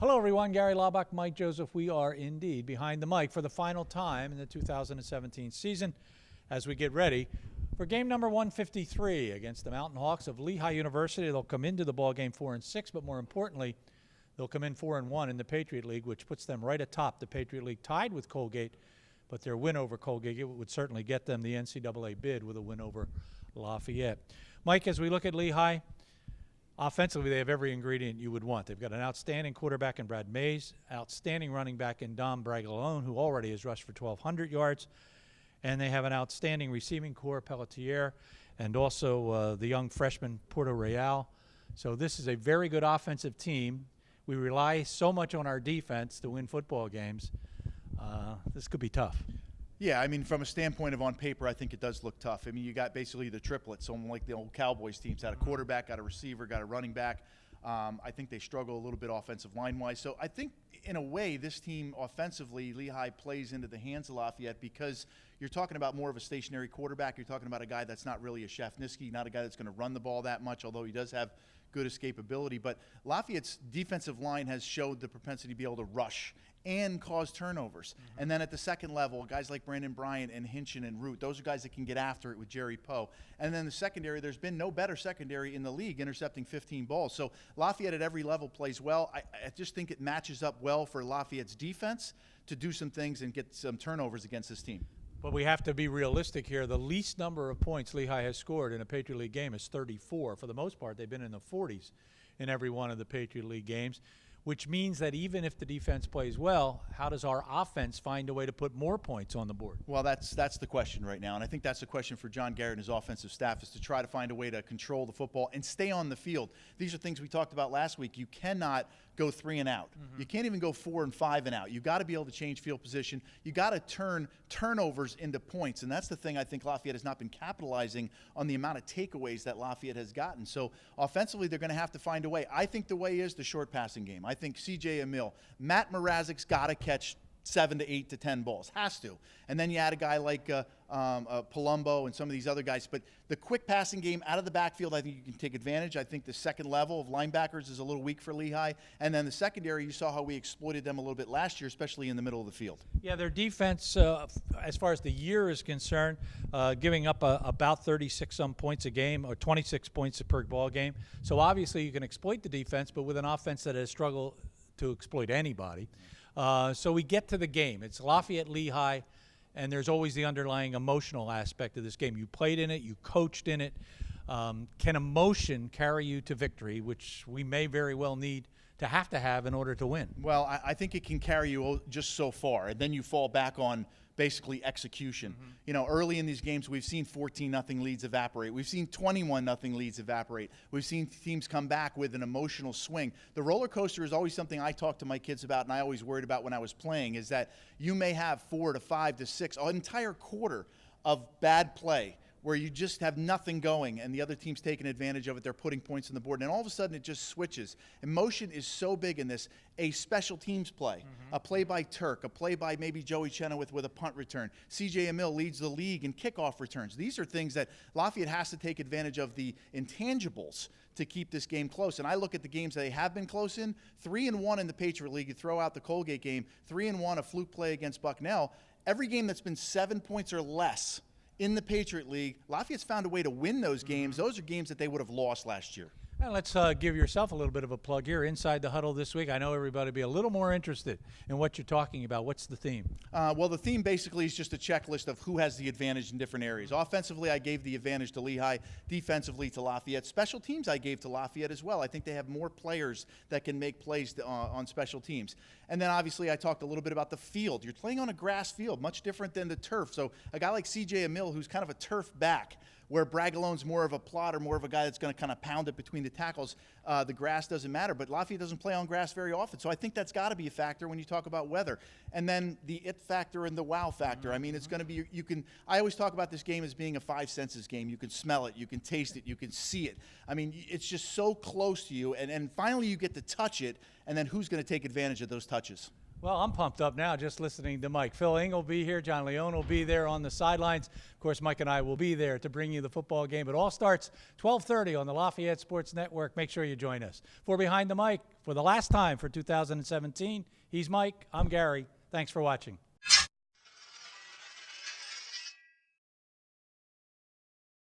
Hello, everyone. Gary Laubach, Mike Joseph. We are indeed behind the mic for the final time in the 2017 season as we get ready for game number 153 against the Mountain Hawks of Lehigh University. They'll come into the ball game 4-6, but more importantly, they'll come in 4-1 in the Patriot League, which puts them right atop the Patriot League, tied with Colgate. But their win over Colgate would certainly get them the NCAA bid with a win over Lafayette. Mike, as we look at Lehigh, offensively, they have every ingredient you would want. They've got an outstanding quarterback in Brad Mays, outstanding running back in Dom Bragalone, who already has rushed for 1,200 yards, and they have an outstanding receiving core, Pelletier, and also the young freshman, Porto Real. So this is a very good offensive team. We rely so much on our defense to win football games. This could be tough. Yeah, I mean, from a standpoint of on paper, I think it does look tough. I mean, you got basically the triplets, so like the old Cowboys teams, had a quarterback, got a receiver, got a running back. I think they struggle a little bit offensive line-wise. So I think, in a way, this team offensively, Lehigh plays into the hands of Lafayette because you're talking about more of a stationary quarterback. You're talking about a guy that's not really a Shafniski, not a guy that's going to run the ball that much, although he does have good escapability. But Lafayette's defensive line has showed the propensity to be able to rush and cause turnovers. And then at the second level, guys like Brandon Bryant and Hinchin and Root, those are guys that can get after it with Jerry Poe. And then the secondary, there's been no better secondary in the league, intercepting 15 balls. So Lafayette at every level plays well. I just think it matches up well for Lafayette's defense to do some things and get some turnovers against this team. But we have to be realistic here. The least number of points Lehigh has scored in a Patriot League game is 34. For the most part, they've been in the 40s in every one of the Patriot League games, which means that even if the defense plays well, how does our offense find a way to put more points on the board? Well, that's the question right now, and I think that's the question for John Garrett and his offensive staff, is to try to find a way to control the football and stay on the field. These are things we talked about last week. You cannot go 3 and out. You can't even go 4 and 5 and out. You've got to be able to change field position. You got to turn turnovers into points, and that's the thing I think Lafayette has not been capitalizing on, the amount of takeaways that Lafayette has gotten. So offensively, they're going to have to find a way. I think the way is the short passing game. I think C.J. Emil, Matt Mrazek's got to catch 7 to 8 to 10 balls. Has to. And then you add a guy like Palumbo and some of these other guys. But the quick passing game out of the backfield, I think you can take advantage. I think the second level of linebackers is a little weak for Lehigh. And then the secondary, you saw how we exploited them a little bit last year, especially in the middle of the field. Yeah, their defense, as far as the year is concerned, giving up about 36-some points a game, or 26 points per ball game. So obviously you can exploit the defense, but with an offense that has struggled to exploit anybody. So we get to the game. It's Lafayette-Lehigh, and there's always the underlying emotional aspect of this game. You played in it. You coached in it. Can emotion carry you to victory, which we may very well need to have in order to win? Well, I think it can carry you just so far, and then you fall back on basically execution. You know, early in these games, we've seen 14-0 leads evaporate. We've seen 21-0 leads evaporate. We've seen teams come back with an emotional swing. The roller coaster is always something I talk to my kids about, and I always worried about when I was playing, is that you may have 4 to 5 to 6, an entire quarter of bad play where you just have nothing going and the other team's taking advantage of it. They're putting points on the board, and all of a sudden it just switches. Emotion is so big in this. A special teams play, a play by Turk, a play by maybe Joey Chenoweth with a punt return. C.J. Emil leads the league in kickoff returns. These are things that Lafayette has to take advantage of, the intangibles, to keep this game close. And I look at the games that they have been close in, 3-1 in the Patriot League. You throw out the Colgate game, 3-1, a fluke play against Bucknell. Every game that's been 7 points or less in the Patriot League, Lafayette's found a way to win those games. Those are games that they would have lost last year. Well, let's give yourself a little bit of a plug here. Inside the Huddle this week, I know everybody will be a little more interested in what you're talking about. What's the theme? Well, the theme basically is just a checklist of who has the advantage in different areas. Offensively, I gave the advantage to Lehigh. Defensively, to Lafayette. Special teams, I gave to Lafayette as well. I think they have more players that can make plays on special teams. And then, obviously, I talked a little bit about the field. You're playing on a grass field, much different than the turf. So a guy like C.J. Emil, who's kind of a turf back, where Bragalone's more of a plotter, more of a guy that's going to kind of pound it between the tackles. The grass doesn't matter, but Lafayette doesn't play on grass very often. So I think that's got to be a factor when you talk about weather. And then the it factor and the wow factor. I mean, it's going to be, I always talk about this game as being a 5 senses game. You can smell it, you can taste it, you can see it. I mean, it's just so close to you. And finally you get to touch it, and then who's going to take advantage of those touches? Well, I'm pumped up now just listening to Mike. Phil Ing will be here. John Leone will be there on the sidelines. Of course, Mike and I will be there to bring you the football game. It all starts 12:30 on the Lafayette Sports Network. Make sure you join us. For Behind the Mic, for the last time for 2017, he's Mike. I'm Gary. Thanks for watching.